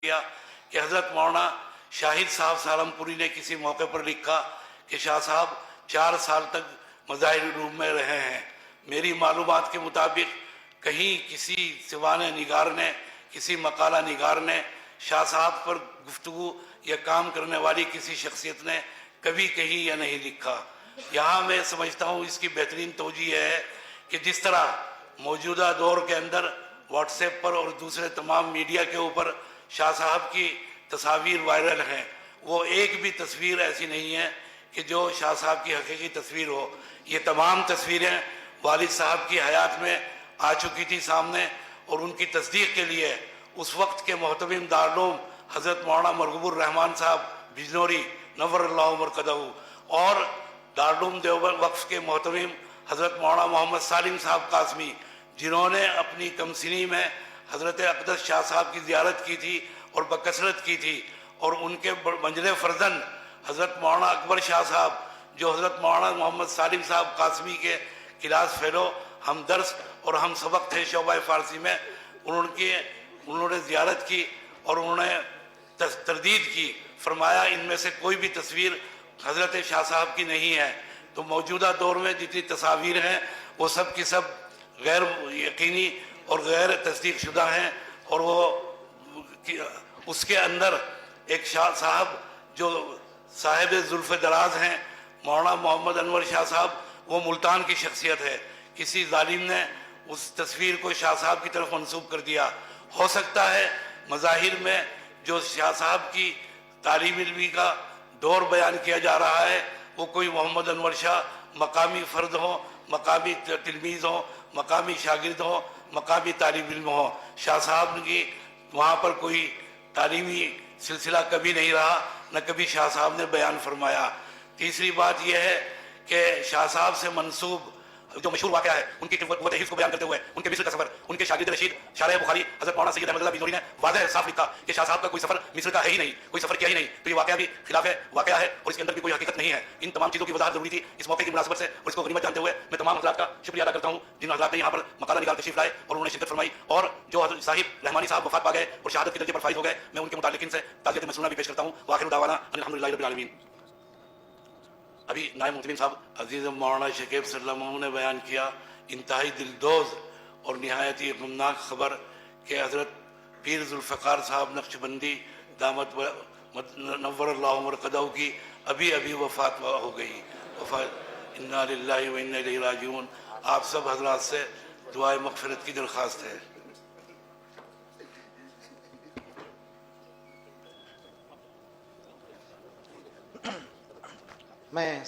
کیا کہ حضرت مولانا شاہد صاحب سالمپوری نے کسی موقع پر لکھا کہ شاہ صاحب 4 سال تک مظاہری روم میں رہے ہیں۔ میری معلومات کے مطابق کہیں کسی سوانح نگار نے، کسی مقالہ نگار نے شاہ صاحب پر گفتگو یا کام کرنے والی کسی شخصیت نے کبھی کہیں یا نہیں لکھا۔ یہاں میں سمجھتا ہوں اس کی بہترین توجہ ہے کہ جس طرح موجودہ دور کے اندر واٹس ایپ پر اور دوسرے تمام میڈیا کے اوپر شاہ صاحب کی تصاویر وائرل ہیں، وہ ایک بھی تصویر ایسی نہیں ہے کہ جو شاہ صاحب کی حقیقی تصویر ہو۔ یہ تمام تصویریں والد صاحب کی حیات میں آ چکی تھی سامنے، اور ان کی تصدیق کے لیے اس وقت کے محتمم دارالعلوم حضرت مولانا مرغوب الرحمان صاحب بجنوری نور اللہ مرقدہ اور دارالعلوم دیوبند وقف کے محتمم حضرت مولانا محمد سالم صاحب قاسمی، جنہوں نے اپنی کمسنی میں حضرت اقدس شاہ صاحب کی زیارت کی تھی اور بکثرت کی تھی، اور ان کے منجلے فرزند حضرت مولانا اکبر شاہ صاحب جو حضرت مولانا محمد سالم صاحب قاسمی کے کلاس فیلو ہم درس اور ہم سبق تھے شعبہ فارسی میں، انہوں نے زیارت کی اور انہوں نے تردید کی، فرمایا ان میں سے کوئی بھی تصویر حضرت شاہ صاحب کی نہیں ہے۔ تو موجودہ دور میں جتنی تصاویر ہیں وہ سب کی سب غیر یقینی اور غیر تصدیق شدہ ہیں، اور وہ اس کے اندر ایک شاہ صاحب جو صاحب زلف دراز ہیں، مولانا محمد انور شاہ صاحب، وہ ملتان کی شخصیت ہے۔ کسی ظالم نے اس تصویر کو شاہ صاحب کی طرف منسوب کر دیا۔ ہو سکتا ہے مظاہر میں جو شاہ صاحب کی تعلیم علمی کا دور بیان کیا جا رہا ہے وہ کوئی محمد انور شاہ مقامی فرد ہوں، مقامی تلمیذ ہوں، مقامی شاگرد ہوں، مقامی طالب علم ہوں۔ شاہ صاحب کی وہاں پر کوئی تعلیمی سلسلہ کبھی نہیں رہا، نہ کبھی شاہ صاحب نے بیان فرمایا۔ تیسری بات یہ ہے کہ شاہ صاحب سے منسوب جو مشہور واقعہ ہے ان کی قوت حفظ کو بیان کرتے ہوئے ان کے مصر کا سفر، ان کے شاگرد رشید شارح بخاری حضرت مولانا سید احمد اللہ بجنوری نے واضح صاف لکھا کہ شاہ صاحب کا کوئی سفر مصر کا ہے ہی نہیں، کوئی سفر کیا ہی نہیں۔ تو یہ واقعہ بھی خلاف واقعہ ہے اور اس کے اندر بھی کوئی حقیقت نہیں ہے۔ ان تمام چیزوں کی وضاحت ضروری تھی اس موقع کی مناسبت سے، اور اس کو غنیمت جانتے ہوئے میں تمام حضرات کا شکریہ ادا کرتا ہوں جن حضرات نے یہاں پر مقالہ نگار تشریف لائے اور انہوں نے شرکت فرمائی، اور جو صاحب رحمانی صاحب وفات پا گئے اور شہادت کے درجے پر فائز ہو گئے، میں ان کے متعلقین سے تعزیت مسنونہ بھی پیش کرتا ہوں۔ وآخر دعوانا ان الحمدللہ رب العالمین۔ ابھی نائب محتمم صاحب عزیز مولانا شکیب صلی اللہ علیہ وسلم نے بیان کیا انتہائی دلدوز اور نہایت ہی غمناک خبر کہ حضرت پیر ذوالفقار صاحب نقشبندی دامت نور اللہ مرقدہ کی ابھی وفات ہو گئی۔ انا للہ و انا الیہ راجعون۔ آپ سب حضرات سے دعائے مغفرت کی درخواست ہے۔ میں